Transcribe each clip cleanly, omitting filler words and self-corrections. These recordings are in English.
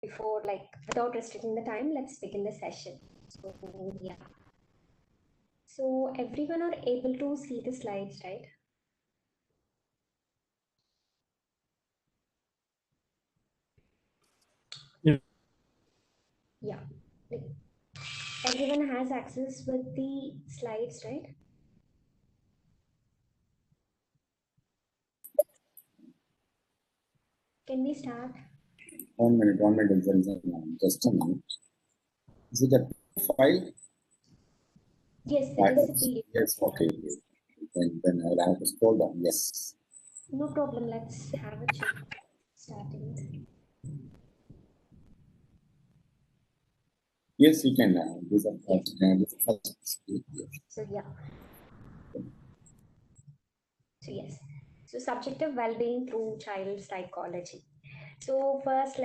before, like, without restricting the time, let's begin the session. So, yeah. So, everyone are able to see the slides, right? Yeah. Yeah. Like, everyone has access with the slides, right? Can we start? 1 minute, just a minute. Is it a file? Yes, it is a PDF. Yes, okay. Then I'll have to scroll down. Yes. No problem. Let's have a check. Starting. Yes, you can. This is Yes. first. So, yeah. So, yes. So, subjective well-being through child psychology. So first,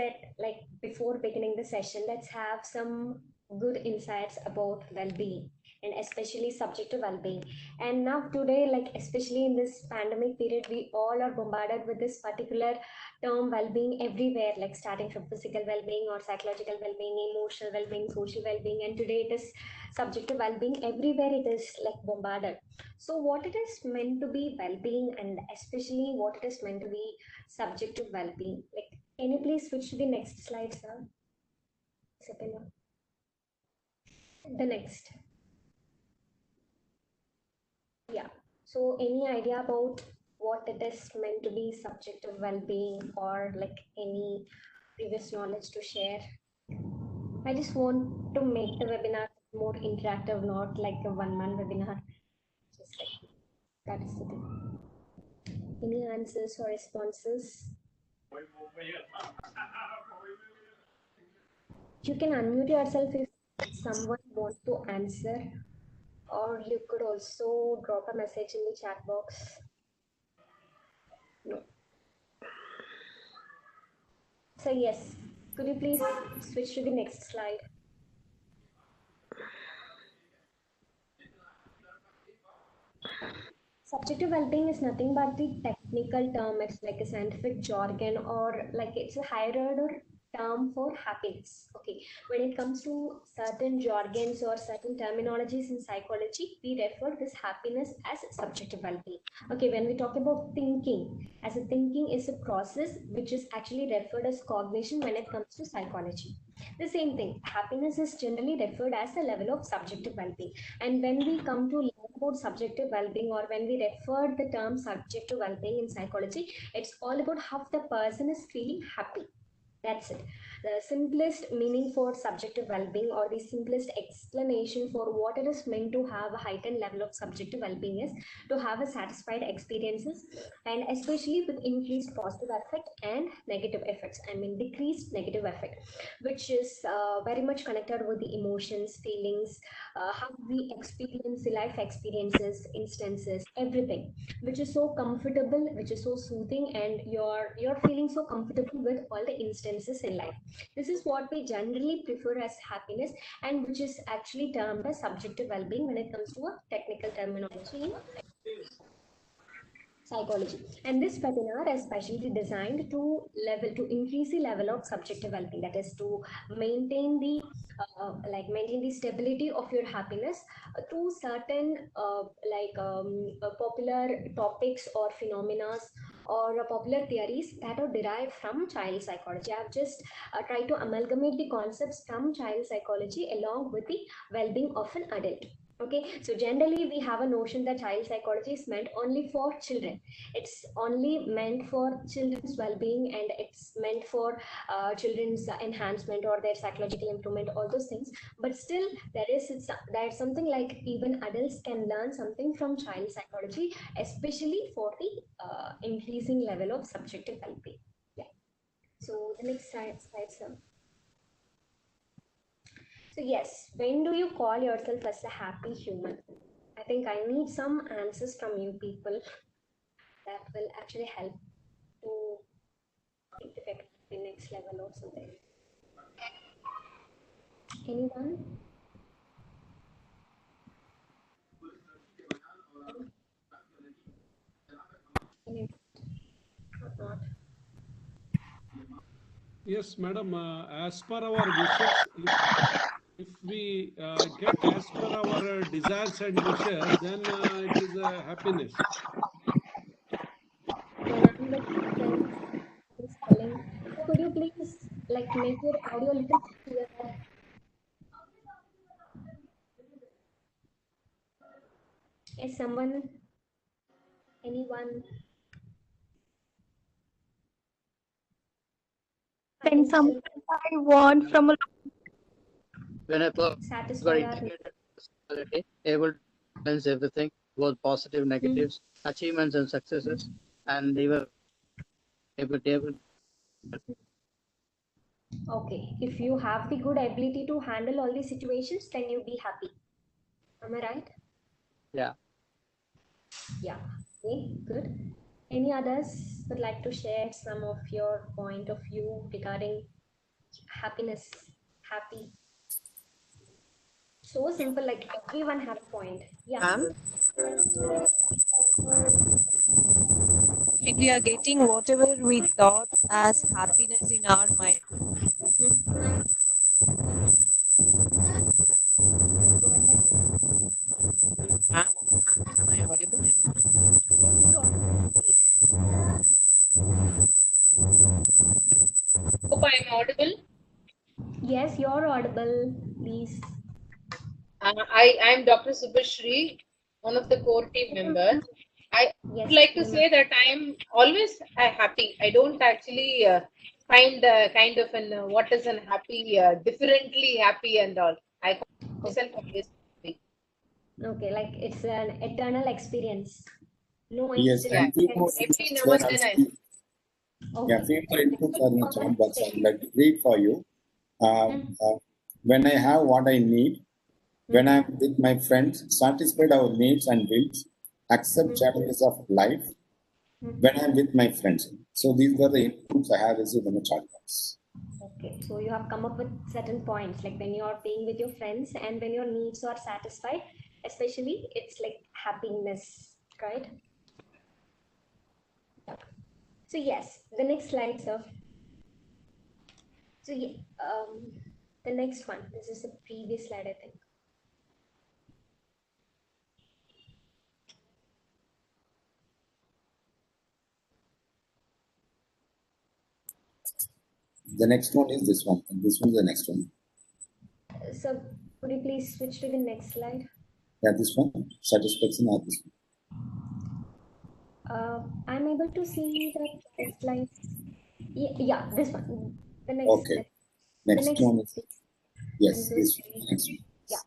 before beginning the session, let's have some good insights about well-being and especially subjective well-being. And now today, like especially in this pandemic period, we all are bombarded with this particular term well-being everywhere, like starting from physical well-being or psychological well-being, emotional well-being, social well-being, and today it is subjective well-being. Everywhere it is like bombarded. So what it is meant to be well-being and especially what it is meant to be subjective well-being, like, can you please switch to the next slide, sir? Sapila. The next. Yeah. So any idea about what it is meant to be subjective well-being or like any previous knowledge to share? I just want to make the webinar more interactive, not like a one-man webinar. Just like that is the thing. Any answers or responses? You can unmute yourself if someone wants to answer, or you could also drop a message in the chat box. No. So yes, could you please switch to the next slide? Subjective well-being is nothing but the technical term. It's like a scientific jargon or like it's a higher order term for happiness. Okay, when it comes to certain jargons or certain terminologies in psychology, we refer this happiness as subjective well-being. Okay, when we talk about thinking, as a thinking is a process which is actually referred as cognition when it comes to psychology. The same thing, happiness is generally referred as a level of subjective well-being. And when we come to learn about subjective well-being or when we refer the term subjective well-being in psychology, it's all about how the person is feeling happy. That's it. The simplest meaning for subjective well-being or the simplest explanation for what it is meant to have a heightened level of subjective well-being is to have a satisfied experiences and especially with increased positive effect and negative effects. I mean decreased negative effect, which is very much connected with the emotions, feelings, how we experience the life experiences, instances, everything, which is so comfortable, which is so soothing, and you're feeling so comfortable with all the instances in life. This is what we generally prefer as happiness, and which is actually termed as subjective well-being when it comes to a technical terminology in psychology. And this webinar is specially designed to increase the level of subjective well-being, that is to maintain the maintain the stability of your happiness through certain popular topics or phenomena or popular theories that are derived from child psychology. I've just tried to amalgamate the concepts from child psychology along with the well-being of an adult. Okay, so generally we have a notion that child psychology is meant only for children. It's only meant for children's well-being and it's meant for children's enhancement or their psychological improvement, all those things. But still, there's something like even adults can learn something from child psychology, especially for the increasing level of subjective well-being. Yeah. So the next slide, sir. So yes, when do you call yourself as a happy human? I think I need some answers from you people that will actually help to take the effect to the next level or something. Anyone? Any or not? Yes, madam. As per our wishes, if we get as per our desires and wishes, then it is a happiness. Your line with friends is calling. So could you please like make your audio a little clearer? Is someone, anyone, When financial something I want from a When a person got satisfy our integrated personality, able to balance everything, both positive, hmm. negatives, achievements and successes, and even able Okay, if you have the good ability to handle all these situations, then you'll be happy. Am I right? yeah. Yeah. Okay, good. Any others would like to share some of your point of view regarding happiness? Happy. So simple, like everyone have a point. Yeah. man, when we are getting whatever we thought as happiness in our mind. Hmm. Go ahead. Ma'am, am I audible? Yes, you're audible, please. Hope I am audible. Yes, you're audible, please. I am Dr. Subhashri, one of the core team members. I would Yes, like to remember. say that I am always happy. I don't actually find kind of an what is an happy, differently happy and all. I call myself always happy. Okay, like it's an eternal experience. No Yes, Yeah, and few incident. more every inputs now were and then I. actually, yeah, Okay. few So more thank inputs you are in the for chat that box. I would session. like to read for you. Uh, Hmm. when I have what I need, when Hmm. I'm with my friends, satisfied our needs and wills, accept Hmm. challenges of life, when Hmm. I'm with my friends. So these were the inputs I have received in the chat box. Okay, so you have come up with certain points, like when you're being with your friends and when your needs are satisfied, especially it's like happiness, right? Yeah. So yes, the next slide, sir. So yeah, the next one. This is the previous slide, I think. The next one is this one. And this one is the next one. So could you please switch to the next slide? Yeah, this one. Satisfaction or this one. I'm able to see the slides. Yeah, this one. The next, Okay. the Next next. one is, I'm yes, so this sorry. next one. Yeah.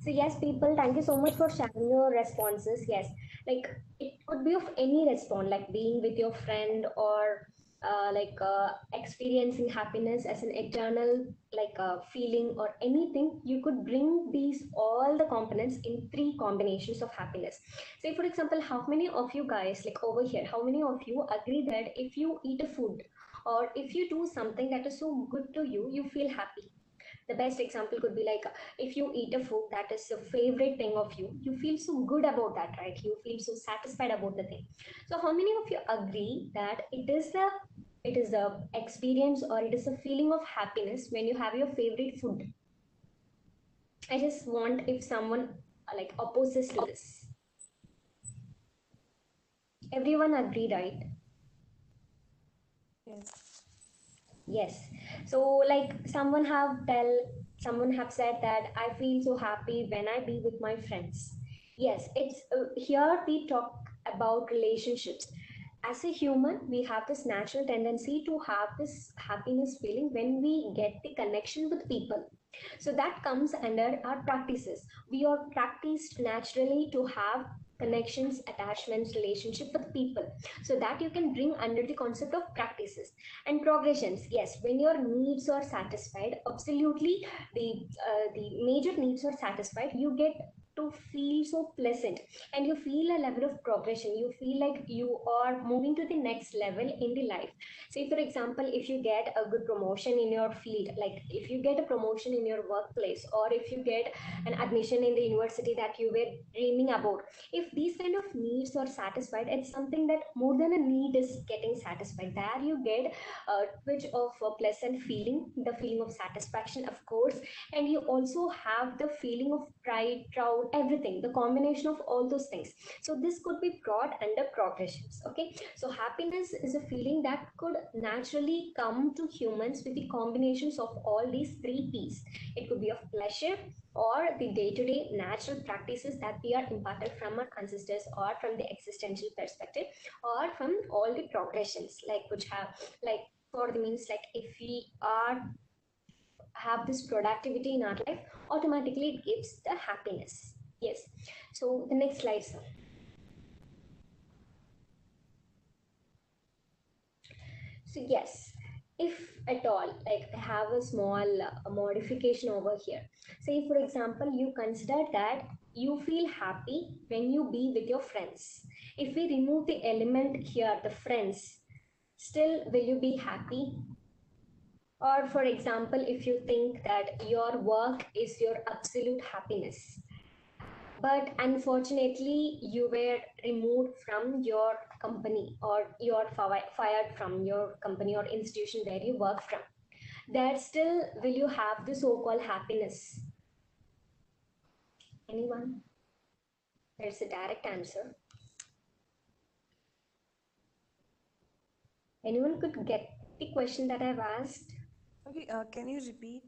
So yes, people, thank you so much for sharing your responses. Yes, like it could be of any response, like being with your friend or experiencing happiness as an eternal feeling or anything. You could bring these all the components in three combinations of happiness. Say for example, how many of you guys like over here, how many of you agree that if you eat a food or if you do something that is so good to you, you feel happy? The best example could be like if you eat a food that is a favorite thing of you, you feel so good about that, right? You feel so satisfied about the thing. So how many of you agree that it is the experience or it is a feeling of happiness when you have your favorite food? I just want if someone like opposes to this. Everyone agree, right? Yes. Yes. So like someone have said that I feel so happy when I be with my friends. Yes, it's here we talk about relationships. As a human, we have this natural tendency to have this happiness feeling when we get the connection with people. So that comes under our practices. We are practiced naturally to have connections, attachments, relationship with people. So that you can bring under the concept of practices and progressions. Yes, when your needs are satisfied, absolutely, the major needs are satisfied, you get to feel so pleasant, and you feel a level of progression. You feel like you are moving to the next level in the life. Say for example, if you get a good promotion in your field, like if you get a promotion in your workplace, or if you get an admission in the university that you were dreaming about, if these kind of needs are satisfied, it's something that more than a need is getting satisfied. There you get a twitch of a pleasant feeling, the feeling of satisfaction, of course, and you also have the feeling of pride, proud, everything, the combination of all those things. So this could be brought under progressions. Okay, so happiness is a feeling that could naturally come to humans with the combinations of all these three P's. It could be of pleasure, or the day-to-day natural practices that we are imparted from our ancestors, or from the existential perspective, or from all the progressions, like which have, like for the means, like if we are have this productivity in our life, automatically it gives the happiness. Yes. So the next slide, sir. So yes, if at all, like I have a small modification over here. Say for example, you consider that you feel happy when you be with your friends. If we remove the element here, the friends, still will you be happy? Or for example, if you think that your work is your absolute happiness, but unfortunately you were removed from your company, or you're fired from your company or institution where you work from, there still will you have the so-called happiness? Anyone? There's a direct answer. Anyone could get the question that I've asked? Sorry, can you repeat?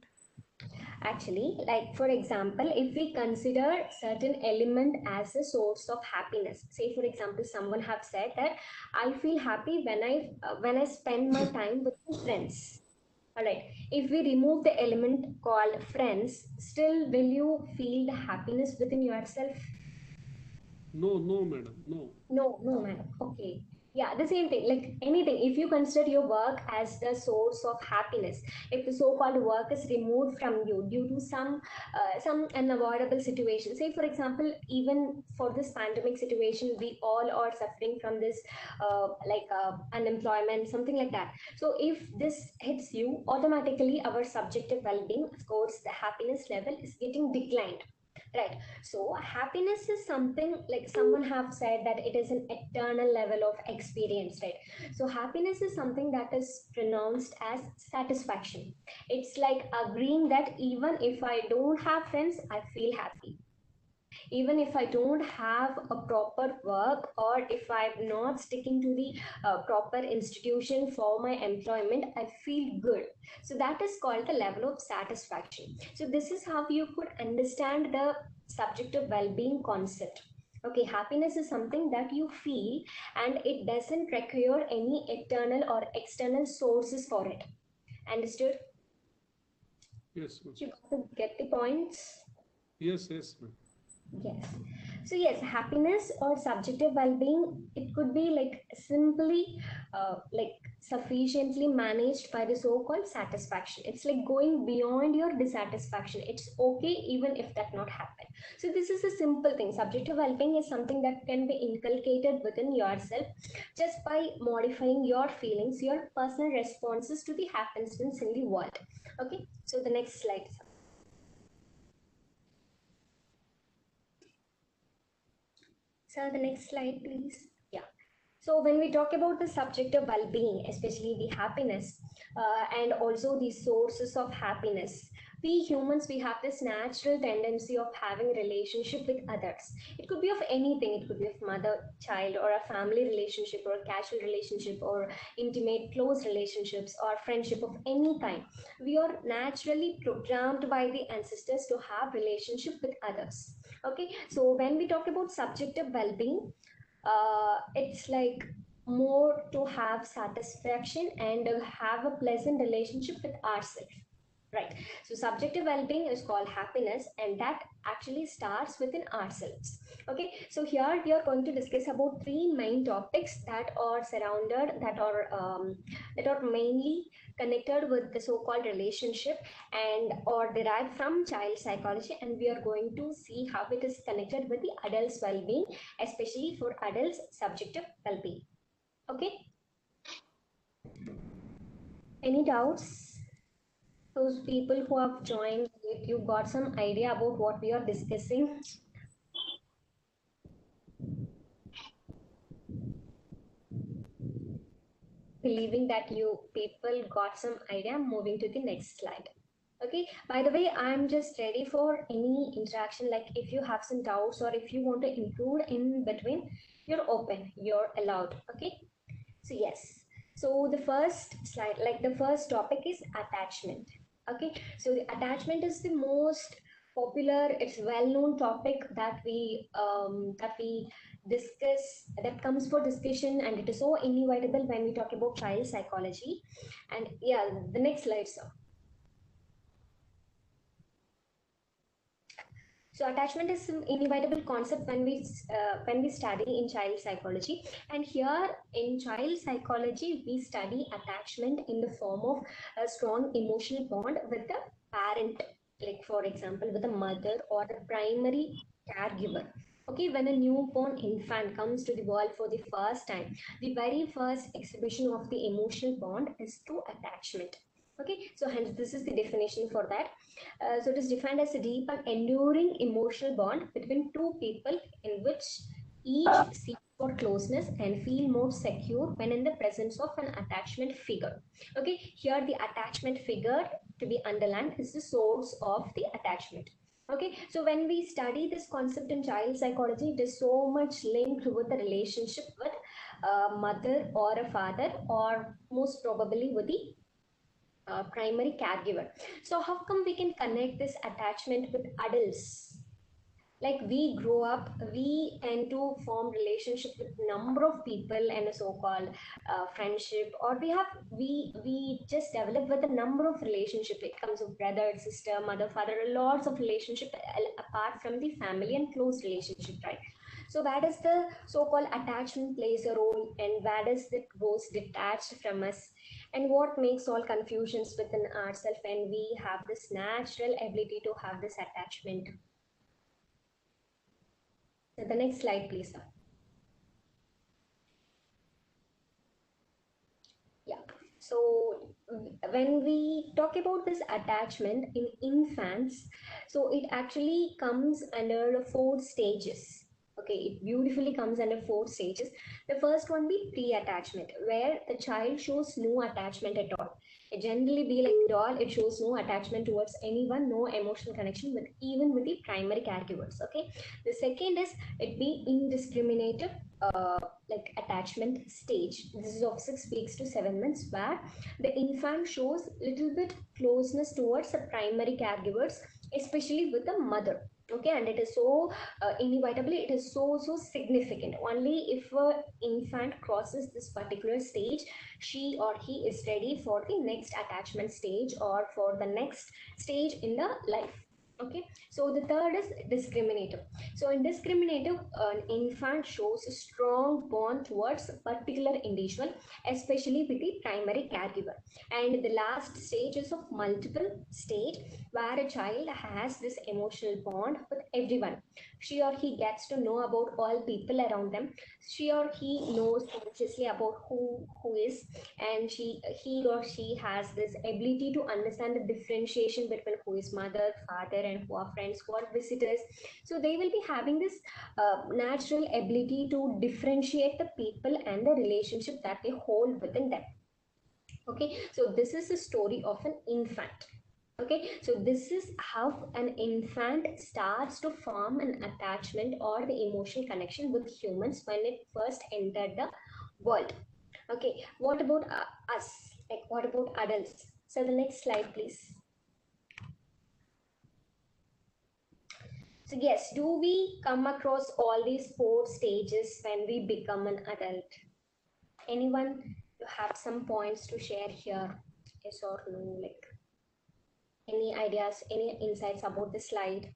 Actually, like for example, if we consider certain element as a source of happiness, say for example, someone have said that I feel happy when I spend my time with my friends. All right. If we remove the element called friends, still will you feel the happiness within yourself? No, no, madam, no. No, no, madam. Okay. Yeah, the same thing. Like anything, if you consider your work as the source of happiness, if the so-called work is removed from you due to some unavoidable situation, say for example, even for this pandemic situation, we all are suffering from this, unemployment, something like that. So if this hits you, automatically our subjective well-being, of course, the happiness level is getting declined. Right. So happiness is something, like someone have said that it is an eternal level of experience, right? So happiness is something that is pronounced as satisfaction. It's like agreeing that even if I don't have friends, I feel happy. Even if I don't have a proper work, or if I'm not sticking to the proper institution for my employment, I feel good. So that is called the level of satisfaction. So this is how you could understand the subjective well-being concept. Okay, happiness is something that you feel, and it doesn't require any external or external sources for it. Understood? Yes, ma'am. You got to get the points. Yes, yes, ma'am. Yes. So yes, happiness or subjective well-being, it could be like simply like sufficiently managed by the so-called satisfaction. It's like going beyond your dissatisfaction. It's okay even if that not happen. So this is a simple thing. Subjective well-being is something that can be inculcated within yourself just by modifying your feelings, your personal responses to the happenstance in the world. Okay. So the next slide. So the next slide, please. Yeah. So when we talk about the subjective well-being, especially the happiness, and also the sources of happiness, we humans, we have this natural tendency of having a relationship with others. It could be of anything. It could be of mother, child, or a family relationship, or a casual relationship, or intimate, close relationships, or friendship of any kind. We are naturally programmed by the ancestors to have relationship with others. Okay, so when we talk about subjective well-being, it's like more to have satisfaction and have a pleasant relationship with ourselves. Right. So subjective well-being is called happiness, and that actually starts within ourselves. Okay. So here we are going to discuss about three main topics that are surrounded, that are mainly connected with the so-called relationship and or derived from child psychology, and we are going to see how it is connected with the adult's well-being, especially for adults' subjective well-being. Okay. Any doubts? Those people who have joined, if you got some idea about what we are discussing? Believing that you people got some idea, I'm moving to the next slide. Okay, by the way, I'm just ready for any interaction. Like if you have some doubts or if you want to include in between, you're open, you're allowed. Okay, so yes, so the first slide, like the first topic is attachment. Okay, so the attachment is the most popular, it's well-known topic that we discuss, that comes for discussion, and it is so inevitable when we talk about child psychology. And yeah, the next slide, sir. So attachment is an inevitable concept when we study in child psychology. And here in child psychology, we study attachment in the form of a strong emotional bond with the parent, like for example, with the mother or the primary caregiver. Okay, when a newborn infant comes to the world for the first time, the very first exhibition of the emotional bond is through attachment. Okay, so hence this is the definition for that. So it is defined as a deep and enduring emotional bond between two people in which each seeks for closeness and feel more secure when in the presence of an attachment figure. Okay, here the attachment figure to be underlined is the source of the attachment. Okay, so when we study this concept in child psychology, it is so much linked with the relationship with a mother or a father, or most probably with the primary caregiver. So how come we can connect this attachment with adults? Like we grow up, we tend to form relationship with number of people and a so-called friendship, or we just develop with a number of relationship. It comes with brother, sister, mother, father, lots of relationship apart from the family and close relationship, right? So where does the so-called attachment plays a role, and where does it goes detached from us, and what makes all confusions within ourselves when we have this natural ability to have this attachment? So the next slide, please, sir. Yeah. So when we talk about this attachment in infants, so it actually comes under 4 stages. Okay, it beautifully comes under 4 stages. The first one be pre-attachment, where the child shows no attachment at all. It generally be like doll, it shows no attachment towards anyone, no emotional connection with even with the primary caregivers. Okay. The second is it be indiscriminate like attachment stage. This is of 6 weeks to 7 months, where the infant shows little bit closeness towards the primary caregivers, especially with the mother. Okay, and it is so inevitably, it is so significant. Only if a infant crosses this particular stage, she or he is ready for the next attachment stage or for the next stage in the life. Okay, so the third is discriminative. So in discriminative, an infant shows a strong bond towards a particular individual, especially with the primary caregiver. And the last stage is of multiple stage, where a child has this emotional bond with everyone. She or he gets to know about all people around them. She or he knows consciously about who is, and he or she has this ability to understand the differentiation between who is mother, father, and who are friends, who are visitors. So they will be having this natural ability to differentiate the people and the relationship that they hold within them. Okay, so this is the story of an infant. Okay, so this is how an infant starts to form an attachment or the emotional connection with humans when it first entered the world. Okay, what about us? Like, what about adults? So the next slide, please. So yes, do we come across all these 4 stages when we become an adult? Anyone, you have some points to share here? Yes or no? Like any ideas, any insights about the slide?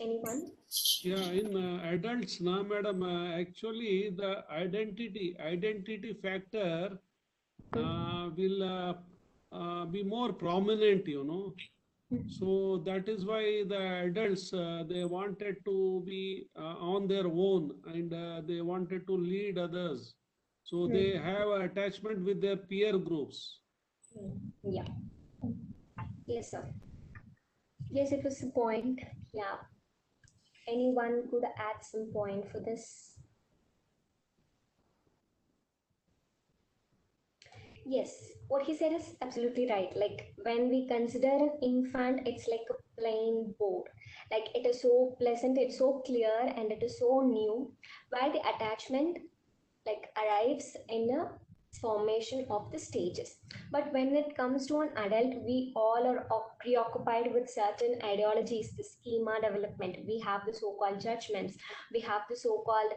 Anyone? Yeah, in adults now, madam, actually the identity factor will be more prominent, you know. So that is why the adults they wanted to be on their own, and they wanted to lead others. So they have attachment with their peer groups. Yeah. Yes, sir. Yes, it was a point. Yeah. Anyone could add some point for this? Yes, what he said is absolutely right. Like when we consider an infant, it's like a plain board. Like it is so pleasant, it's so clear, and it is so new. While the attachment like arrives in a formation of the stages. But when it comes to an adult, we all are preoccupied with certain ideologies, the schema development. We have the so-called judgments, we have the so-called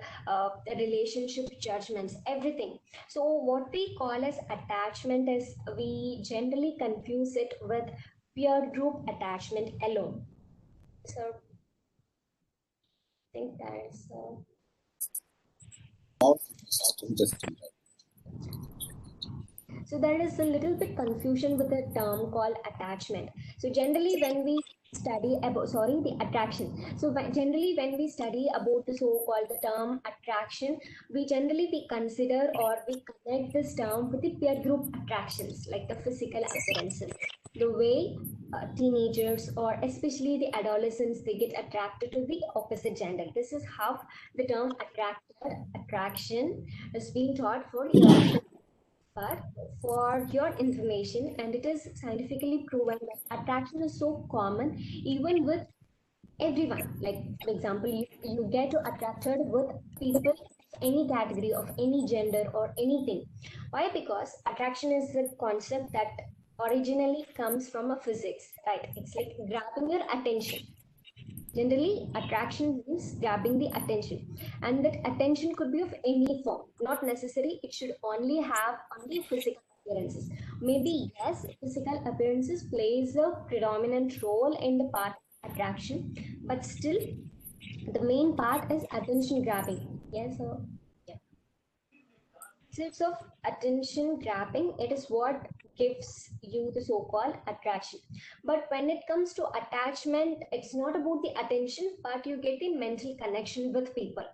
relationship judgments, everything. So what we call as attachment is we generally confuse it with peer group attachment alone. So I think that is Just so there is a little bit confusion with the term called attachment. So generally when we study about, sorry, the attraction. So generally when we study about the so-called the term attraction, we generally we consider or we connect this term with the peer group attractions, like the physical appearances. The way teenagers or especially the adolescents, they get attracted to the opposite gender. This is how the term attraction is being taught for years. But for your information, and it is scientifically proven that attraction is so common even with everyone. Like, for example, you get attracted with people of any category, of any gender, or anything. Why? Because attraction is a concept that originally comes from a physics, right? It's like grabbing your attention. Generally, attraction means grabbing the attention, and that attention could be of any form, not necessary. It should only have only physical appearances. Maybe yes, physical appearances plays a predominant role in the part of attraction, but still, the main part is attention grabbing. Yes, so yeah. Sense of attention grabbing, it is what gives you the so-called attraction. But when it comes to attachment, it's not about the attention, but you get the mental connection with people.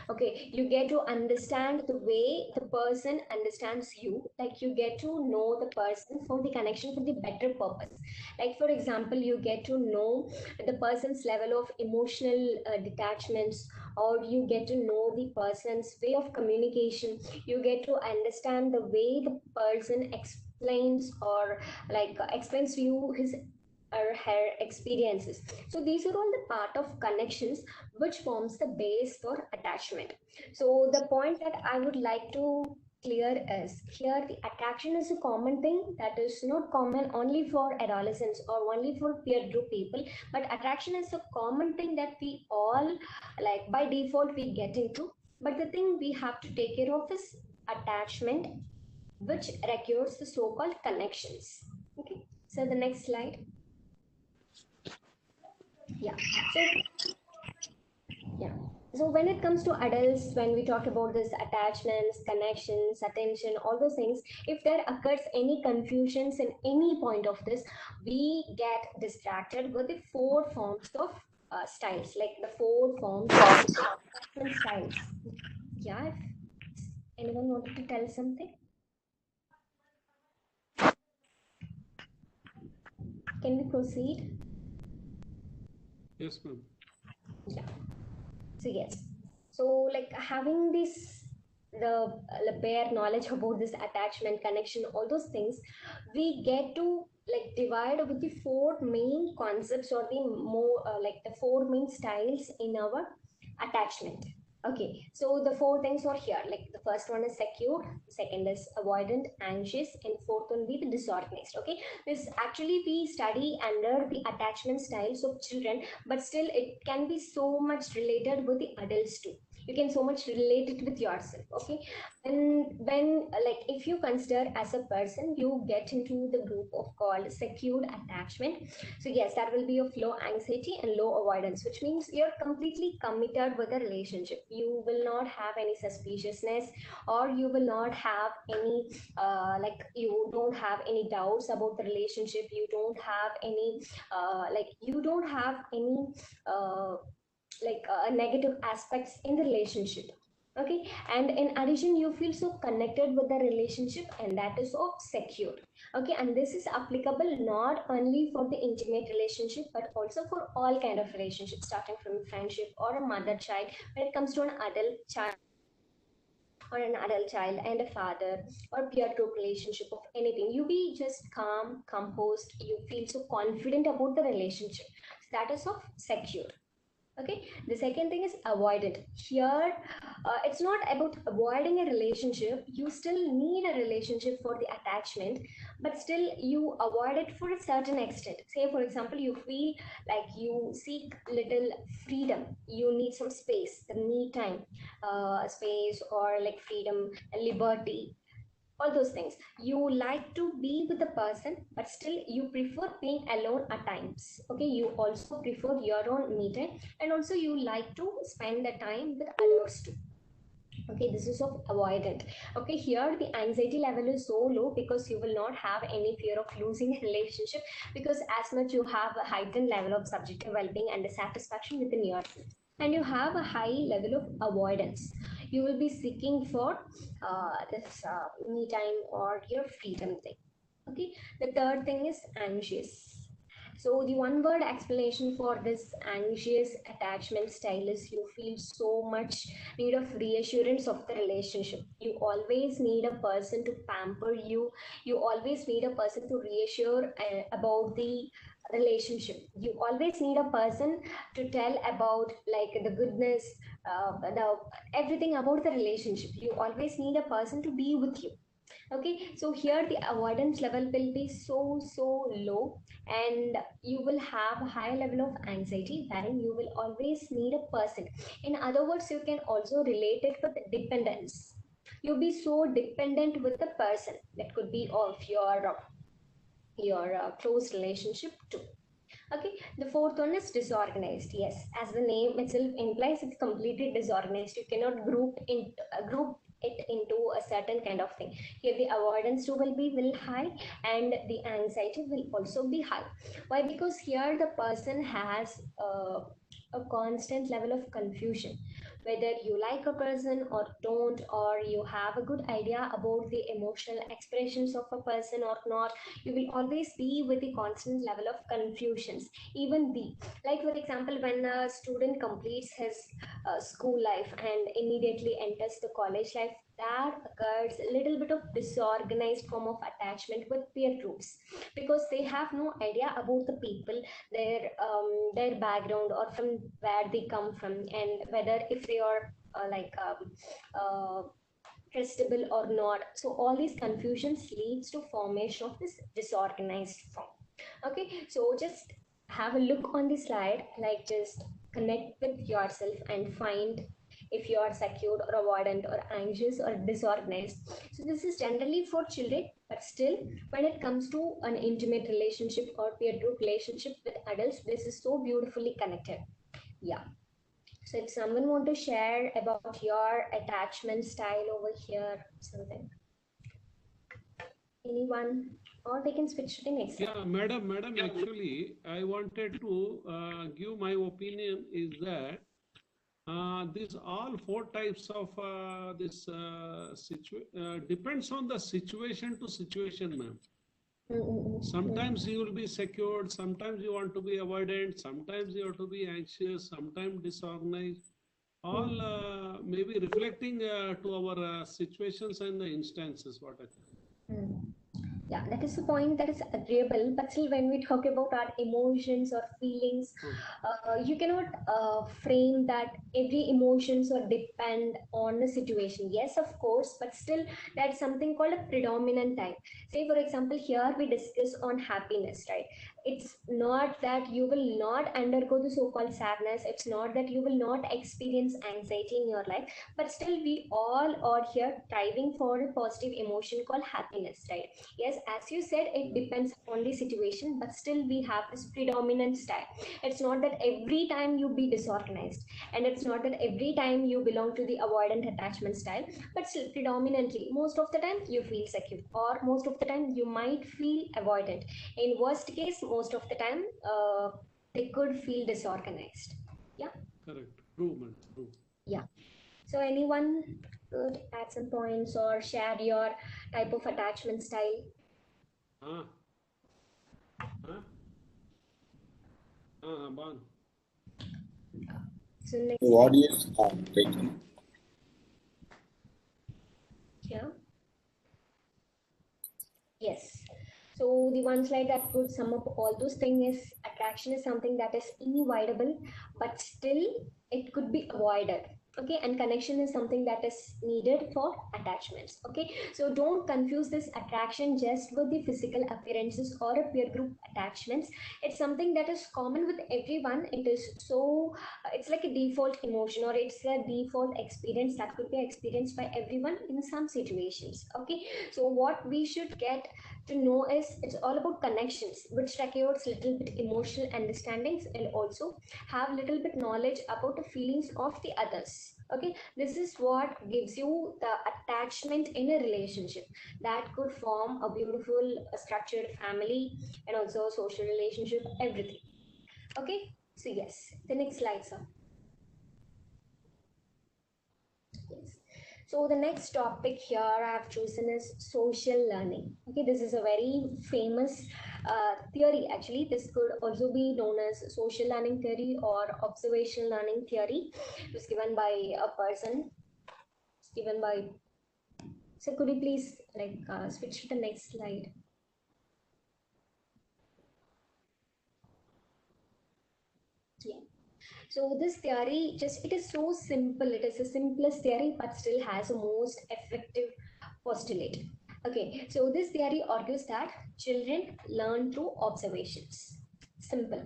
Okay, you get to understand the way the person understands you. Like you get to know the person for the connection for the better purpose. Like for example, you get to know the person's level of emotional detachments, or you get to know the person's way of communication. You get to understand the way the person explains or like explains to you his or her experiences. So these are all the part of connections which forms the base for attachment. So the point that I would like to clear is here the attraction is a common thing that is not common only for adolescents or only for peer group people, but attraction is a common thing that we all like by default we get into. But the thing we have to take care of is attachment, which requires the so-called connections. Okay, so the next slide. Yeah. So yeah. So when it comes to adults, when we talk about this attachments, connections, attention, all those things, if there occurs any confusions in any point of this, we get distracted with the four forms of styles, like the four forms of attachment styles. Yeah. If anyone wanted to tell something, can we proceed? Yes, ma'am. Yeah. So yes, so like having this the bare knowledge about this attachment, connection, all those things, we get to like divide with the four main concepts or the more like the four main styles in our attachment. Okay, so the four things are here. Like the first one is secure, second is avoidant, anxious, and fourth one be the disorganized. Okay, this actually we study under the attachment styles of children, but still it can be so much related with the adults too. You can so much relate it with yourself. Okay, and when like if you consider as a person, you get into the group of called secured attachment. So yes, that will be of low anxiety and low avoidance, which means you're completely committed with a relationship. You will not have any suspiciousness, or you will not have any like you don't have any doubts about the relationship. You don't have any like you don't have any uh, negative aspects in the relationship. Okay, and in addition you feel so connected with the relationship, and that is so secure. Okay, and this is applicable not only for the intimate relationship but also for all kind of relationships, starting from friendship or a mother child. When it comes to an adult child or an adult child and a father or peer group relationship of anything, you be just calm, composed, you feel so confident about the relationship. Status of secure. Okay, the second thing is avoidant. Here it's not about avoiding a relationship. You still need a relationship for the attachment, but still you avoid it for a certain extent. Say for example, you feel like you seek little freedom, you need some space, the me time, space, or like freedom, liberty, all those things. You like to be with the person, but still you prefer being alone at times. Okay, you also prefer your own me time, and also you like to spend the time with others too. Okay, this is of avoidant. Okay, here the anxiety level is so low because you will not have any fear of losing a relationship, because as much you have a heightened level of subjective well-being and satisfaction within yourself, and you have a high level of avoidance. You will be seeking for this me time or your freedom thing. Okay, the third thing is anxious. So the one word explanation for this anxious attachment style is you feel so much need of reassurance of the relationship. You always need a person to pamper you. You always need a person to reassure about the relationship. You always need a person to tell about like the goodness, the everything about the relationship. You always need a person to be with you. Okay, so here the avoidance level will be so low, and you will have a high level of anxiety wherein you will always need a person. In other words, you can also relate it with dependence. You'll be so dependent with the person. That could be of your close relationship too. Okay, the fourth one is disorganized. Yes, as the name itself implies, it's completely disorganized. You cannot group it into a certain kind of thing. Here, the avoidance too will be very high, and the anxiety will also be high. Why? Because here the person has a constant level of confusion, whether you like a person or don't, or you have a good idea about the emotional expressions of a person or not. You will always be with the constant level of confusions. Even the, like for example, when a student completes his school life and immediately enters the college life, that occurs a little bit of disorganized form of attachment with peer groups, because they have no idea about the people, their background, or from where they come from, and whether if they are uh, trustable or not. So all these confusions leads to formation of this disorganized form. Okay, so just have a look on the slide, like just connect with yourself and find if you are secured or avoidant or anxious or disorganized. So this is generally for children, but still when it comes to an intimate relationship or peer group relationship with adults, this is so beautifully connected. Yeah, so if someone want to share about your attachment style over here, something, anyone, or they can switch to the next slide. Yeah, madam, actually, I wanted to give my opinion is that these all four types of depends on the situation to situation, ma'am. Sometimes you will be secured, sometimes you want to be avoidant, sometimes you have to be anxious, sometimes disorganized. All maybe reflecting to our situations and the instances, what I think. Yeah, that is the point that is agreeable. But still, when we talk about our emotions or feelings, you cannot frame that every emotions or depend on the situation. Yes, of course, but still, that's something called a predominant type. Say, for example, here we discuss on happiness, right? It's not that you will not undergo the so-called sadness. It's not that you will not experience anxiety in your life, but still, we all are here striving for a positive emotion called happiness, right? Yes, as you said, it depends on the situation, but still we have this predominant style. It's not that every time you be disorganized, and it's not that every time you belong to the avoidant attachment style, but still predominantly most of the time you feel secure, or most of the time you might feel avoidant. In worst case, most of the time they could feel disorganized. Yeah. Correct. True, man. True. Yeah. So anyone could add some points or share your type of attachment style? Huh? Huh? Ban. So next So slide. what is taken? Yeah. Yes. So the one slide that would sum up all those things is attraction is something that is inevitable, but still it could be avoided. Okay, and connection is something that is needed for attachments. Okay, so don't confuse this attraction just with the physical appearances or a peer group attachments. It's something that is common with everyone. It is so it's like a default emotion, or it's a default experience that could be experienced by everyone in some situations. Okay, so what we should get to know is it's all about connections, which requires little bit emotional understandings and also have little bit knowledge about the feelings of the others. Okay, this is what gives you the attachment in a relationship that could form a beautiful structured family and also social relationship, everything. Okay, so yes, the next slide, sir. Yes. So the next topic here I have chosen is social learning. Okay, this is a very famous theory. Actually, this could also be known as social learning theory or observational learning theory. It was given by a person. It's given by. So could you please switch to the next slide? Yeah. So this theory just it is so simple. It is the simplest theory, but still has a most effective postulate. Okay, so this theory argues that children learn through observations. Simple.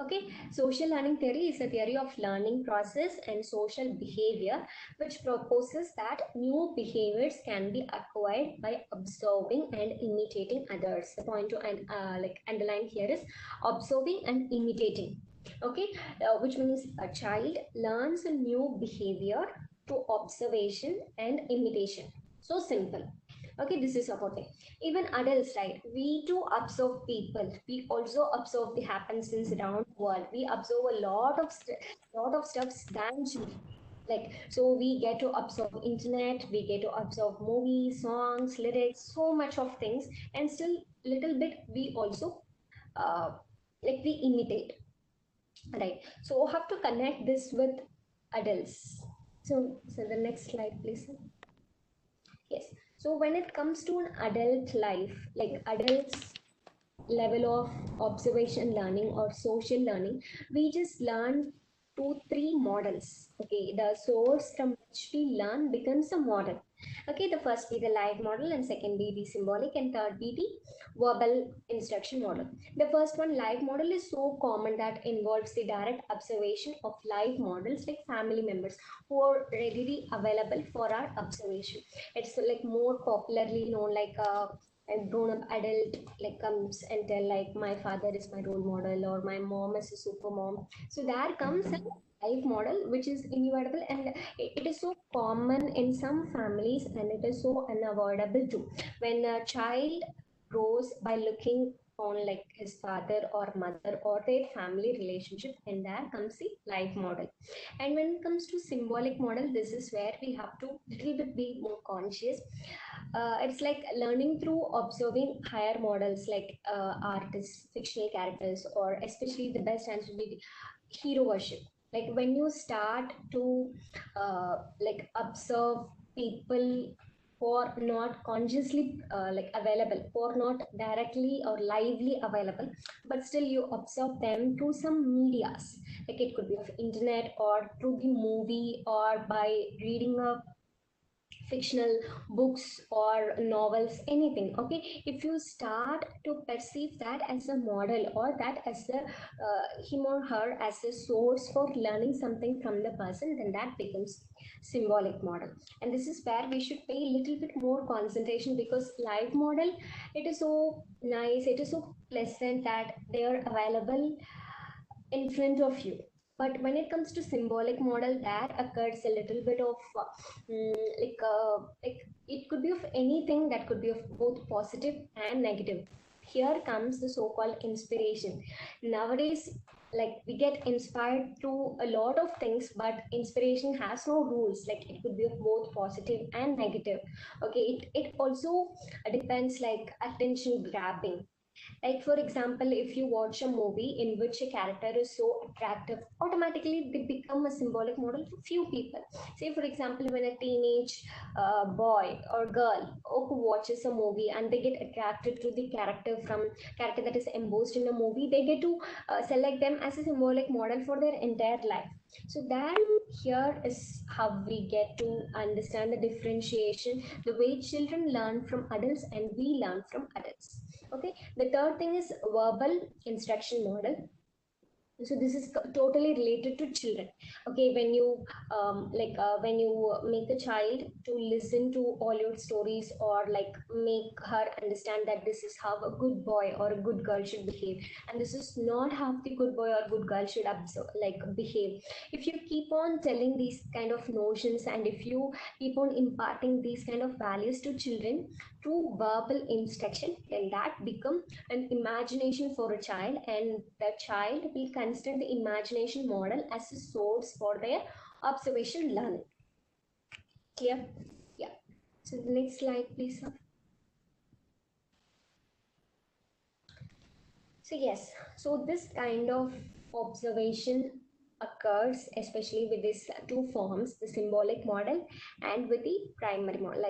Okay, social learning theory is a theory of learning process and social behavior, which proposes that new behaviors can be acquired by observing and imitating others. The point to underline here is observing and imitating. Okay, which means a child learns a new behavior through observation and imitation. So simple. Okay, this is about it. Even adults, right? We too observe people. We also observe the happenings around the world. We observe a lot of stuff than children. Like, so we get to observe internet, we get to observe movies, songs, lyrics, so much of things, and still little bit we also we imitate, right? So we have to connect this with adults. So the next slide, please. Yes. So when it comes to an adult life, like adults level of observation learning or social learning, we just learn two, three models. Okay, the source from which we learn becomes a model. Okay, the first be the live model, and second be the symbolic, and third be the verbal instruction model. The first one, live model, is so common that involves the direct observation of live models like family members who are readily available for our observation. It's like more popularly known like a grown-up adult like comes and tell like my father is my role model or my mom is a super mom. So there comes a life model which is inevitable, and it is so common in some families, and it is so unavoidable too. When a child grows by looking on like his father or mother or their family relationship, and there comes the life model. And when it comes to symbolic model, this is where we have to little bit be more conscious. It's like learning through observing higher models like artists, fictional characters, or especially the best answer would be hero worship. Like when you start to observe people for not consciously available, for not directly or lively available, but still you observe them through some medias. Like it could be of internet or through the movie or by reading a fictional books or novels, anything. Okay, if you start to perceive that as a model or that as a him or her as a source for learning something from the person, then that becomes symbolic model. And this is where we should pay a little bit more concentration, because live model, it is so nice, it is so pleasant that they are available in front of you. But when it comes to symbolic model, that occurs a little bit of like it could be of anything, that could be of both positive and negative. Here comes the so-called inspiration. Nowadays, like we get inspired through a lot of things, but inspiration has no rules. Like it could be of both positive and negative. Okay, it also depends, like attention grabbing. Like, for example, if you watch a movie in which a character is so attractive, automatically they become a symbolic model for few people. Say, for example, when a teenage boy or girl who watches a movie and they get attracted to the character that is embossed in a movie, they get to select them as a symbolic model for their entire life. So then here is how we get to understand the differentiation, the way children learn from adults and we learn from adults. Okay, the third thing is verbal instruction model. So this is totally related to children. Okay, when you when you make a child to listen to all your stories, or like make her understand that this is how a good boy or a good girl should behave, and this is not how the good boy or good girl should behave. If you keep on telling these kind of notions, and if you keep on imparting these kind of values to children through verbal instruction, then that become an imagination for a child, and the child will consider the imagination model as a source for their observation learning. Clear? Yeah. So the next slide, please. So yes, so this kind of observation occurs especially with these two forms, the symbolic model and with the primary model,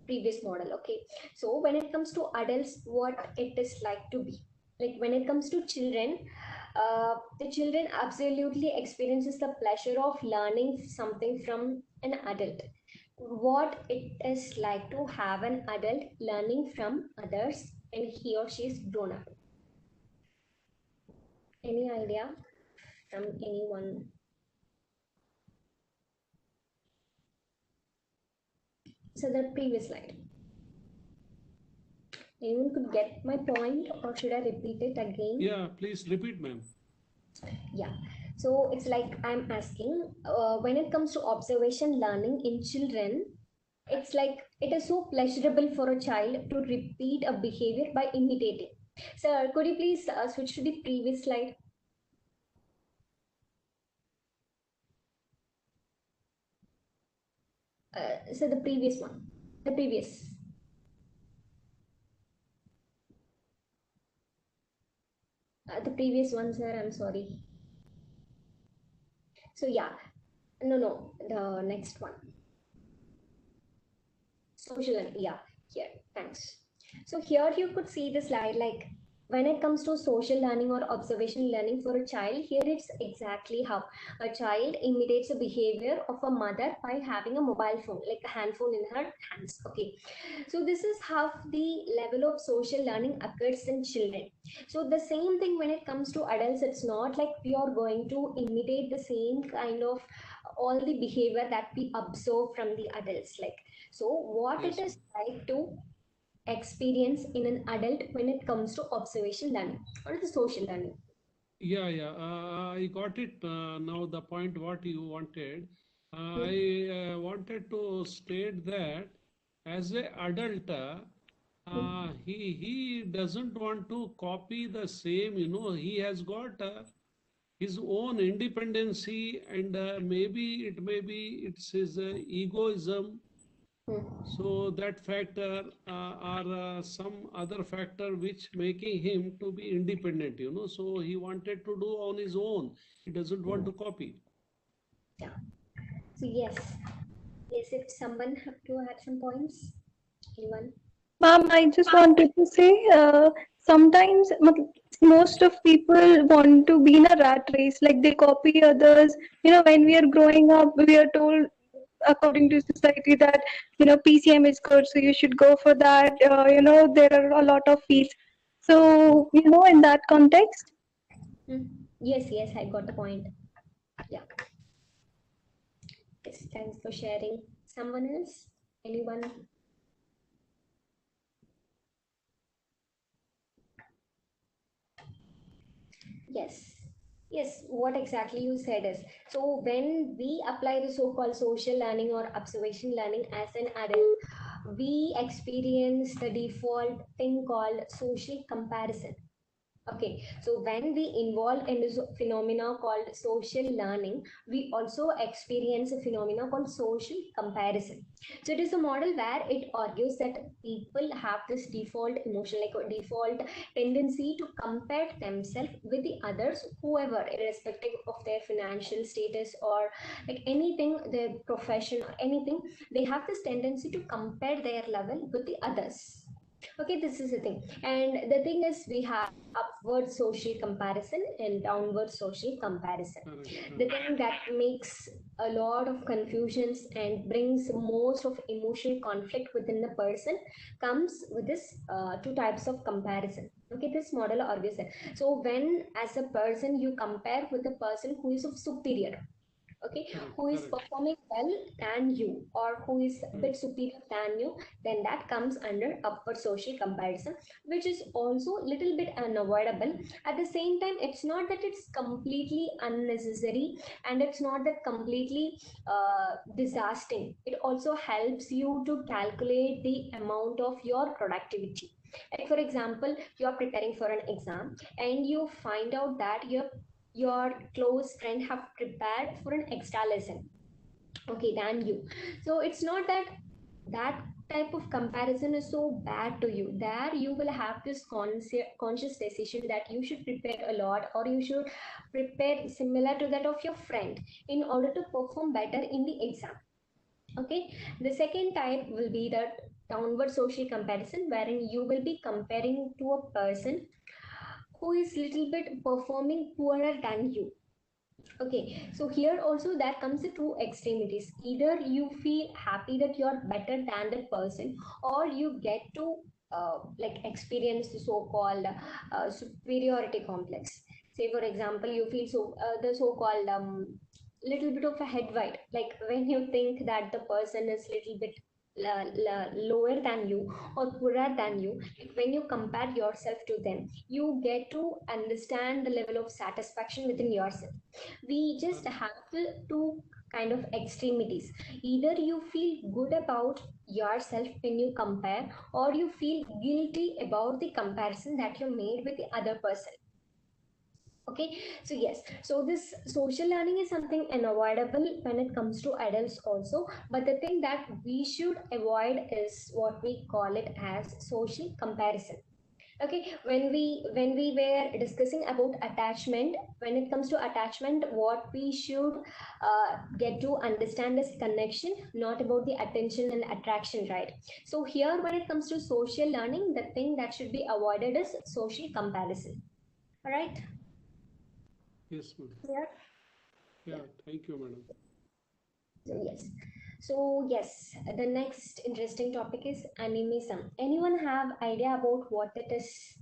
previous model. Okay, so when it comes to adults, what it is like to be, like when it comes to children, the children absolutely experiences the pleasure of learning something from an adult. What it is like to have an adult learning from others and he or she is grown up. Any idea from anyone? So the previous slide. Anyone could get my point, or should I repeat it again? Yeah, please repeat, ma'am. Yeah. So it's like I'm asking, when it comes to observation learning in children, it's like it is so pleasurable for a child to repeat a behavior by imitating. Sir, could you please switch to the previous slide? So the previous one, the previous. The previous one, sir, I'm sorry. So yeah, no, the next one. Social, yeah, here, thanks. So here you could see the slide, like when it comes to social learning or observation learning for a child, here it's exactly how a child imitates the behavior of a mother by having a mobile phone, like a handphone in her hands. Okay, so this is how the level of social learning occurs in children. So the same thing when it comes to adults, it's not like we are going to imitate the same kind of all the behavior that we observe from the adults. Like, so what Yes, it is like to experience in an adult when it comes to observation learning or the social learning? yeah. I got it now. The point what you wanted. Hmm. I wanted to state that as a adult, he doesn't want to copy the same. You know, he has got his own independency, and maybe it's his egoism. Hmm. So that factor or some other factor which making him to be independent, you know. So he wanted to do on his own. He doesn't want to copy. Yeah. So yes, Is it someone have to add some points? Anyone? Ma'am, I just wanted to say, sometimes most of people want to be in a rat race, like they copy others. When we are growing up, we are told, according to society, that PCM is good, so you should go for that. There are a lot of fees. So, in that context, Yes, I got the point. Yeah. Yes, thanks for sharing. Someone else? Anyone? Yes. Yes, what exactly you said is, so when we apply the so-called social learning or observation learning as an adult, we experience the default thing called social comparison. Okay, so when we involve in this phenomena called social learning, we also experience a phenomena called social comparison. So it is a model where it argues that people have this default emotion, like a default tendency to compare themselves with the others, whoever, irrespective of their financial status or like anything, their profession or anything, they have this tendency to compare their level with the others. Okay, this is the thing. And the thing is, we have upward social comparison and downward social comparison. The thing that makes a lot of confusions and brings most of emotional conflict within the person comes with this two types of comparison. Okay, this model argues that. So when as a person you compare with a person who is of superior, okay, who is performing well than you or who is a bit superior than you, then that comes under upward social comparison, which is also a little bit unavoidable. At the same time, it's not that it's completely unnecessary, and it's not that completely disastering. It also helps you to calculate the amount of your productivity. Like for example, you are preparing for an exam and you find out that your close friend have prepared for an extra lesson, okay, than you. So it's not that that type of comparison is so bad to you. There you will have this conscious decision that you should prepare a lot, or you should prepare similar to that of your friend in order to perform better in the exam. Okay, the second type will be the downward social comparison, wherein you will be comparing to a person who is little bit performing poorer than you. Okay, so here also that comes to two extremities. Either you feel happy that you're better than that person, or you get to like experience the so-called superiority complex. Say for example, you feel the so-called little bit of a head white, like when you think that the person is little bit lower than you or poorer than you, like when you compare yourself to them, you get to understand the level of satisfaction within yourself. We just have two kind of extremities. Either you feel good about yourself when you compare, or you feel guilty about the comparison that you made with the other person. Okay, so yes, so this social learning is something unavoidable when it comes to adults also, but the thing that we should avoid is what we call it as social comparison. Okay, when we were discussing about attachment, when it comes to attachment, what we should get to understand is connection, not about the attention and attraction, right? So here when it comes to social learning, the thing that should be avoided is social comparison. All right. Yes, madam. Yeah. Yeah, thank you, madam. So yes. So yes, the next interesting topic is animism. Anyone have idea about what it is,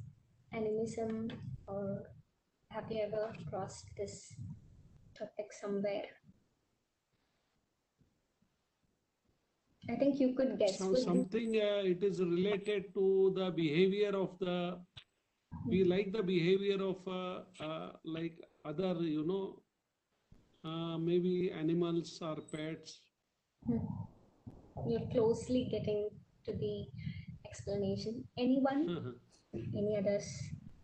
animism, or have you ever crossed this topic somewhere? I think you could guess. Something it is related to the behavior of the, we like the behavior of like other, maybe animals or pets. You're closely getting to the explanation. Anyone? Any others?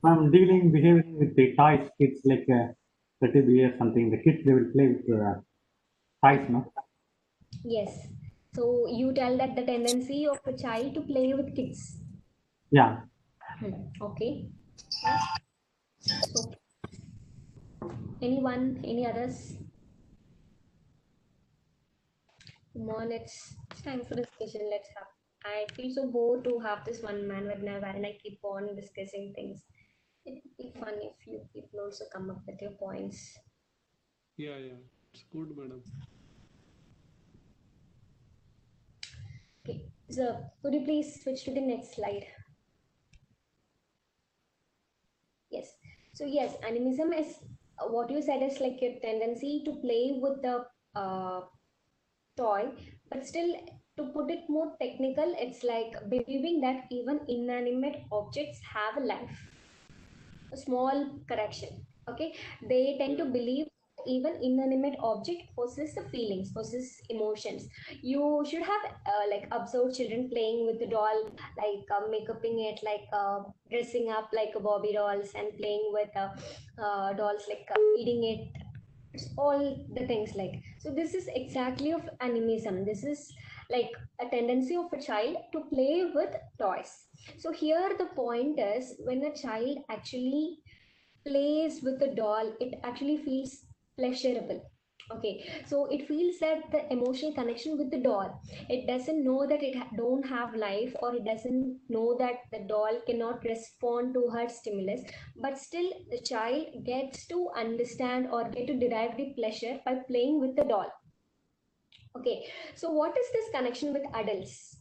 I'm dealing behaving with the toys. Kids like 30 years something. The kids they will play with toys, no? Yes. So you tell that the tendency of a child to play with kids. Yeah. Okay. So anyone? Any others? Come on, it's time for discussion. Let's have. I feel so bored to have this one man wherein I keep on discussing things. It would be fun if you people also come up with your points. Yeah, yeah. It's good, madam. Okay, so could you please switch to the next slide? Yes. So yes, animism is what you said is like your tendency to play with the toy, but still, to put it more technical, it's like believing that even inanimate objects have a life. A small correction. Okay, they tend to Yeah. believe even inanimate object possess the feelings, possess emotions. You should have like observed children playing with the doll, like makeuping it, like dressing up like a Bobby dolls and playing with dolls, like eating it. It's all the things like, so this is exactly of animism. This is like a tendency of a child to play with toys. So here the point is, when a child actually plays with the doll, it actually feels pleasurable. Okay, so it feels that the emotional connection with the doll, it doesn't know that it don't have life, or it doesn't know that the doll cannot respond to her stimulus, but still the child gets to understand or get to derive the pleasure by playing with the doll. Okay, so what is this connection with adults?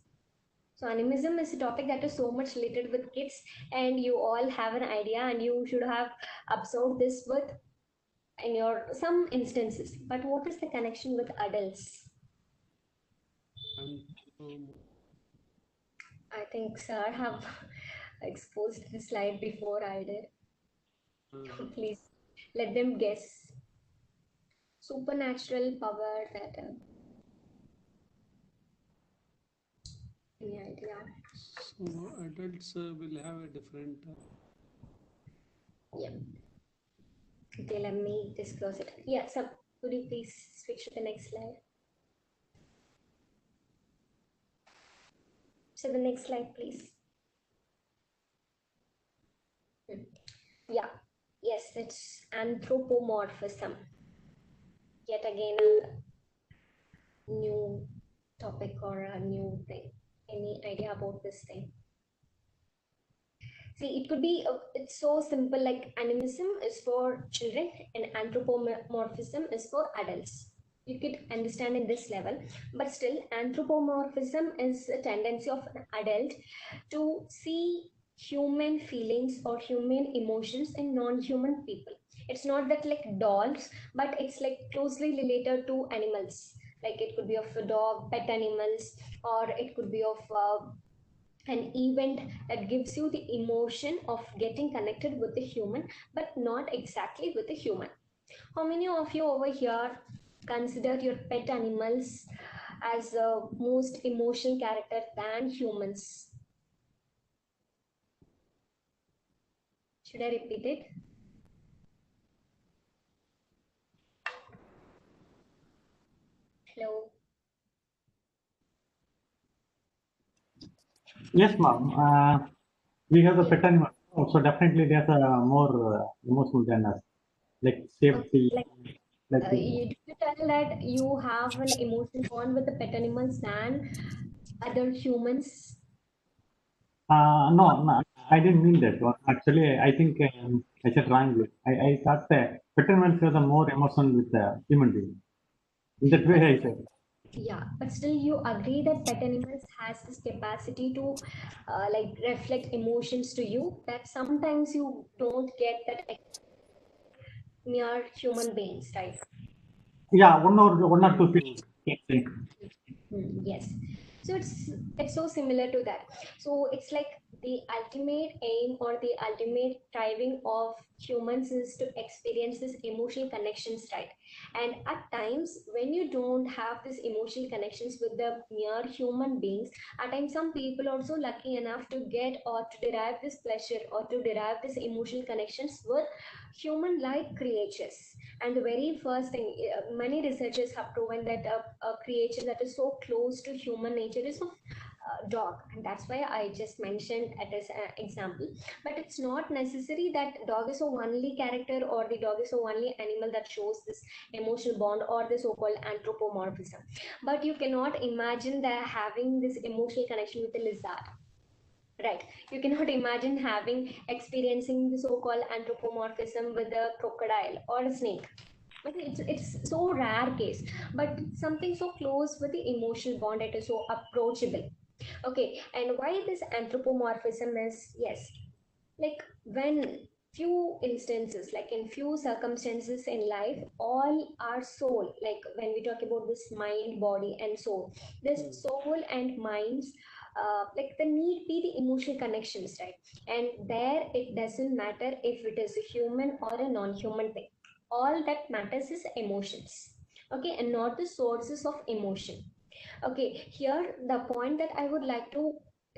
So animism is a topic that is so much related with kids, and you all have an idea, and you should have observed this with in your some instances. But what is the connection with adults? And I think sir have exposed the slide before I did. Please let them guess. Supernatural power that any idea? so adults will have a different. Yeah. Okay, let me disclose it. Yeah, so could you please switch to the next slide? So the next slide, please. Yeah. Yes, it's anthropomorphism. Yet again, a new topic or a new thing. Any idea about this thing? See, it could be, it's so simple, like animism is for children and anthropomorphism is for adults. You could understand in this level, but still, anthropomorphism is a tendency of an adult to see human feelings or human emotions in non-human people. It's not that like dolls, but it's like closely related to animals. Like it could be of a dog, pet animals, or it could be of an event that gives you the emotion of getting connected with the human, but not exactly with the human. How many of you over here consider your pet animals as a most emotional character than humans? Should I repeat it? Hello. Yes, ma'am. We have the Yeah. pet animal, so definitely there's a more emotional than us, like Okay. safety, Like, like you tell that you have an emotional bond with the pet animals than other humans. no, no, I didn't mean that one. Actually, I think I said wrongly. I thought that pet animals have the more emotion with the human being. In that way, But I said. yeah, but still you agree that pet animals has this capacity to like reflect emotions to you that sometimes you don't get that mere human beings, right? Yeah, one or Yeah, two true. feet. Yes. So it's so similar to that. So it's like the ultimate aim or the ultimate striving of humans is to experience this emotional connections, right? And at times when you don't have this emotional connections with the mere human beings, at times some people also lucky enough to get or to derive this pleasure or to derive this emotional connections with human like creatures. And the very first thing, many researchers have proven that a creature that is so close to human nature is of dog, and that's why I just mentioned it as an example. But it's not necessary that dog is the only character or the dog is the only animal that shows this emotional bond or the so-called anthropomorphism. But you cannot imagine that having this emotional connection with a lizard, right? You cannot imagine having experiencing the so-called anthropomorphism with a crocodile or a snake. But it's so rare case, but something so close with the emotional bond, it is so approachable. Okay, and why this anthropomorphism is, yes, like when few instances, like in few circumstances in life, all our soul, like when we talk about this mind, body, and soul, this soul and minds, like the need be the emotional connections, right? And there it doesn't matter if it is a human or a non-human thing. All that matters is emotions, okay, and not the sources of emotion. Okay, here the point that I would like to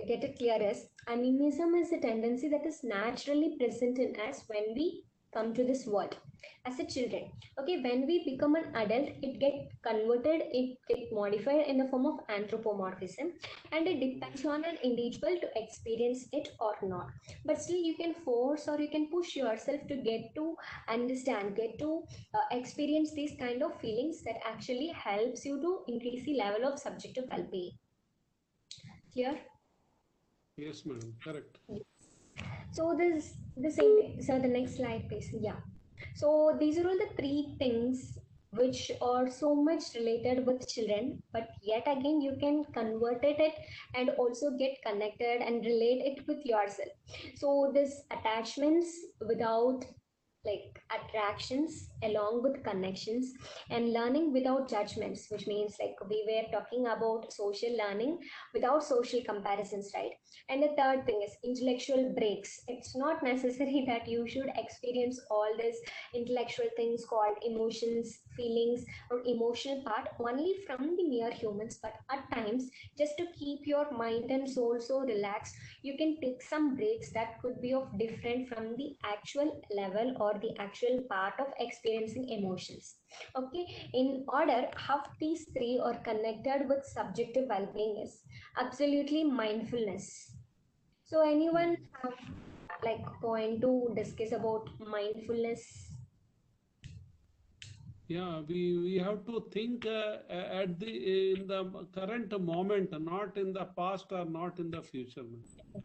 get it clear is animism is a tendency that is naturally present in us when we come to this world as a children. Okay, when we become an adult, it get converted, it get modified in the form of anthropomorphism, and it depends on an individual to experience it or not. But still, you can force or you can push yourself to get to understand, get to experience these kind of feelings that actually helps you to increase the level of subjective well-being. Clear? Yes, madam. Correct. So this the same. So the next slide, please. Yeah. So these are all the three things which are so much related with children, but yet again you can convert it and also get connected and relate it with yourself. So this attachments without like attractions along with connections, and learning without judgments, which means like we were talking about social learning without social comparisons, right? And the third thing is intellectual breaks. It's not necessary that you should experience all this intellectual things called emotions, feelings, or emotional part only from the mere humans, but at times, just to keep your mind and soul so relaxed, you can take some breaks that could be of different from the actual level or the actual part of experiencing emotions. Okay, in order how these three are connected with subjective well-being is absolutely mindfulness. So anyone have like point to discuss about mindfulness? Yeah, we have to think at the in the current moment, not in the past or not in the future.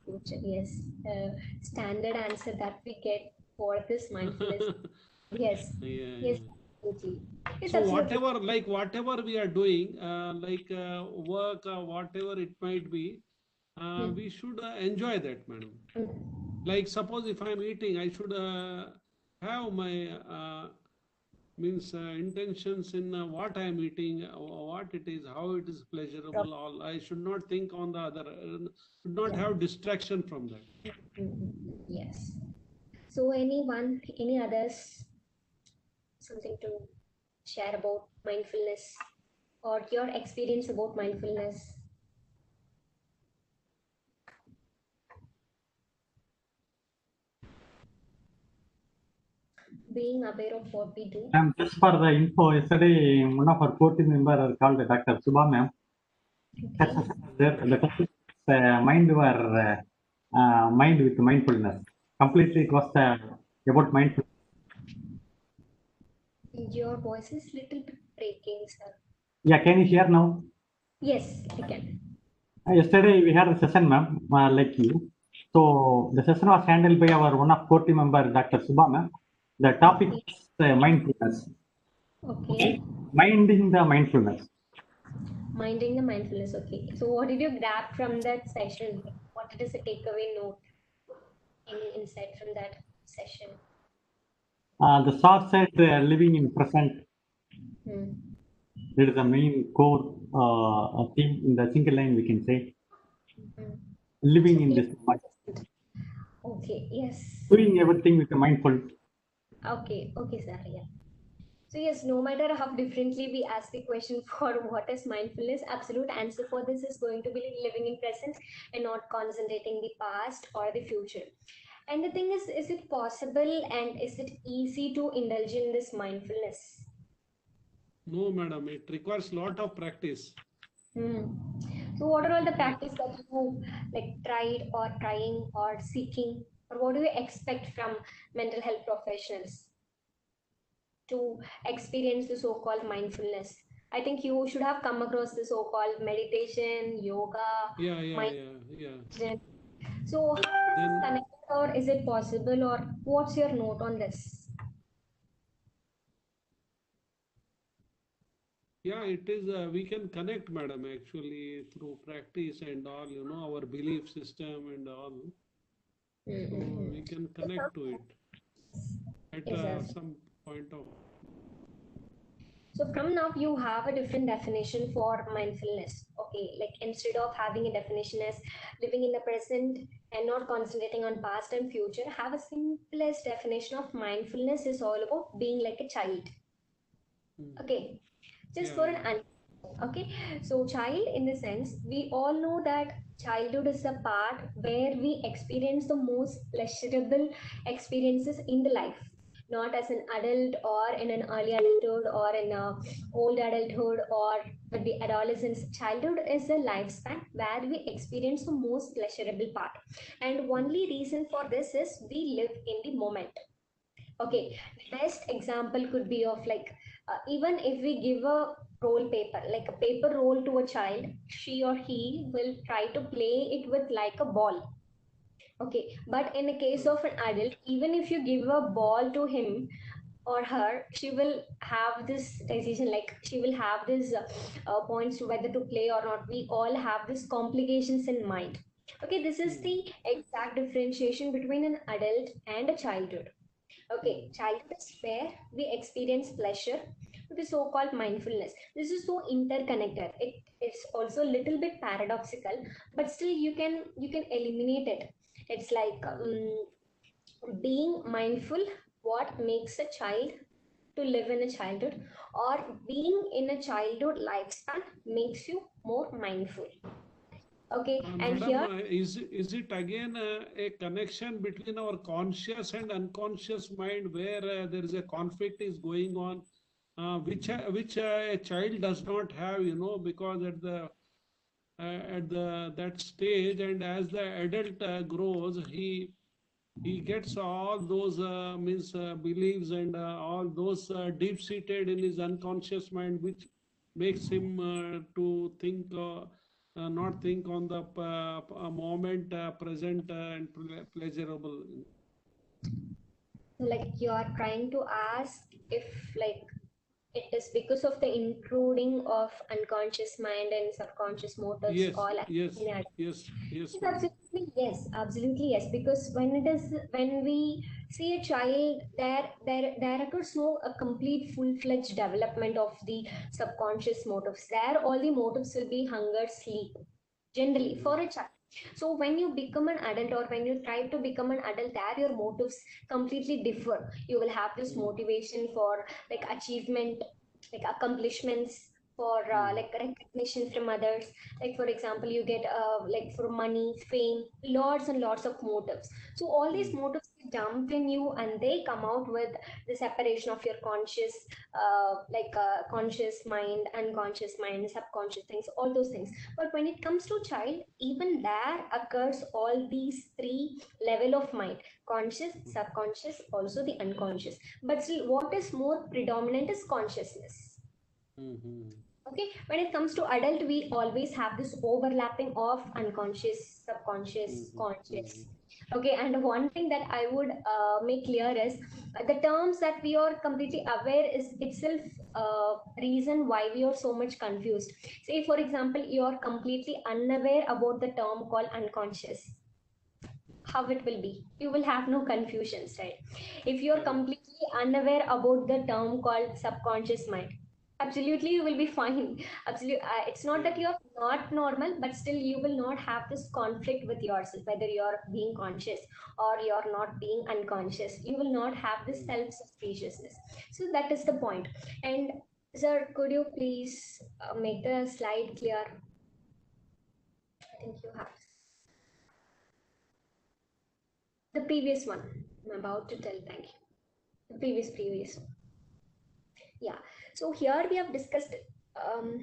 Future, yes. Standard answer that we get for this mindfulness. Yes, Yeah, yes, yeah. absolutely. Yes, So absolutely. whatever we are doing, work, whatever it might be, Hmm. we should enjoy that, madam. Hmm. Like suppose if I'm eating, I should have my means intentions in what I am eating, what it is, how it is pleasurable. All I should not think on the other, should not Yeah. have distraction from that. Yes. So anyone, any others, something to share about mindfulness or your experience about mindfulness? Being aware of what we do. Just for the info, yesterday one of our core team member called Dr. Subha ma'am. Okay. The topic is mind with mindfulness. Completely, it was about mindfulness. Your voice is little bit breaking, sir. Yeah, can you hear now? Yes, I can. Yesterday we had a session, ma'am, like you. So the session was handled by our one of core team member, Dr. Subha ma'am. The topic Okay. is mindfulness. Okay. Minding the mindfulness. Minding the mindfulness. Okay. So what did you grab from that session? What is the takeaway note? Any insight from that session? The source said living in present. Hmm. That is the main core theme in the single line we can say. Hmm. Living So in be this moment. okay. Yes. Doing everything with a mindful. Okay. Okay, sir. Yeah. So yes, no matter how differently we ask the question for what is mindfulness, absolute answer for this is going to be living in present and not concentrating the past or the future. And the thing is it possible and is it easy to indulge in this mindfulness? No, madam, it requires lot of practice. Hmm. So what are all the practice that you like tried or trying or seeking, or what do you expect from mental health professionals to experience the so-called mindfulness? I think you should have come across the so-called meditation, yoga, Yeah, yeah, mindfulness. yeah, yeah. So how is this Then, connected, or is it possible, or what's your note on this? yeah, it is, we can connect, madam, actually, through practice and all, our belief system and all. So we can connect to it at Yes. some point of. So from now you have a different definition for mindfulness. Okay, like instead of having a definition as living in the present and not concentrating on past and future, have a simplest definition of mindfulness is all about being like a child. Hmm. Okay, just Yeah, for yeah. an okay, so child in the sense we all know that childhood is a part where we experience the most pleasurable experiences in the life, not as an adult or in an early adulthood or in a old adulthood or with the adolescence. Childhood is a lifespan where we experience the most pleasurable part, and only reason for this is we live in the moment. Okay, best example could be of like even if we give a roll paper, like a paper roll to a child, she or he will try to play it with like a ball. Okay, but in the case Hmm. of an adult, even if you give a ball to him or her, she will have this decision, like she will have this points to whether to play or not. We all have these complications in mind. Okay, this is Hmm. the exact differentiation between an adult and a childhood. Okay, Hmm. childhood is where we experience pleasure with the so-called mindfulness. This is so interconnected. It's also a little bit paradoxical, but still you can eliminate it. It's like being mindful. What makes a child to live in a childhood, or being in a childhood lifespan makes you more mindful. Okay, and Madam, here is it again a connection between our conscious and unconscious mind where there is a conflict is going on, which a child does not have, because at the that stage, and as the adult grows, he gets all those means beliefs and all those deep seated in his unconscious mind, which makes him to think not think on the moment present and pleasurable. like you are trying to ask if like it is because of the intruding of unconscious mind and subconscious motives Yes, all yes, in it. yes, yes, Yes, madam. absolutely yes. Because when we see a child, there occurs no a complete full-fledged development of the subconscious motives. There, all the motives will be hunger, sleep, generally Hmm. for a child. So when you become an adult or when you try to become an adult, there your motives completely differ. You will have this Hmm. motivation for like achievement, like accomplishments, for Hmm. like recognition from others. Like for example, you get like for money, fame, lots and lots of motives. So all these Hmm. motives dump in you and they come out with the separation of your conscious conscious mind, unconscious mind, subconscious things, all those things. But when it comes to child, even there occurs all these three level of mind: conscious, subconscious, also the unconscious. But still, what is more predominant is consciousness. Hmm. Hmm. Okay, when it comes to adult, we always have this overlapping of unconscious, subconscious, Hmm. Hmm. conscious. Hmm. Okay, and one thing that I would make clear is the terms that we are completely aware is itself reason why we are so much confused. Say for example, you are completely unaware about the term called unconscious, how it will be, you will have no confusions, right? If you are Correct. completely unaware about the term called subconscious mind, absolutely you will be fine. Absolutely, it's not that Yeah. you're not normal, but still you will not have this conflict with yourself, whether you're being conscious or you're not being unconscious. You will not have this Hmm. self-suspiciousness. So that is the point. And sir, could you please make the slide clear? I think you have the previous one. I'm about to tell. Thank you. The previous one. Yeah, so here we have discussed um,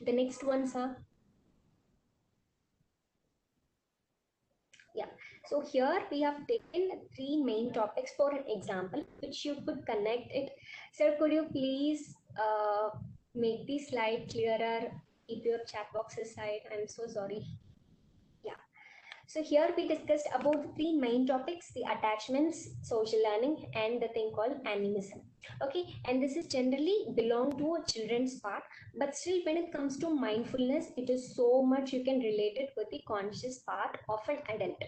the next one, sir. So here we have taken three main topics for an example, which you could connect it. Sir, could you please make the slide clearer? Keep your chat box aside. I'm so sorry. Yeah. So here we discussed about the three main topics: the attachments, social learning, and the thing called animism. Okay, and this is generally belong to a children's part, but still when it comes to mindfulness, it is so much you can relate it with the conscious part of an adult.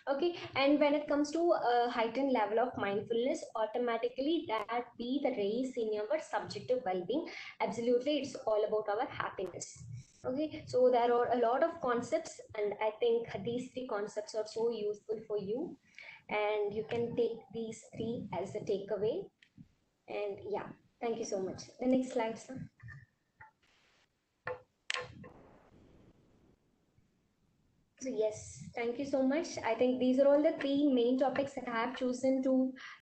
Okay, and when it comes to a heightened level of mindfulness, automatically that be the raise in your subjective well-being. Absolutely, it's all about our happiness. Okay, so there are a lot of concepts, and I think these three concepts are so useful for you, and you can take these three as a takeaway. And yeah, thank you so much. The next slide, sir. So yes, thank you so much. I think these are all the three main topics that I have chosen to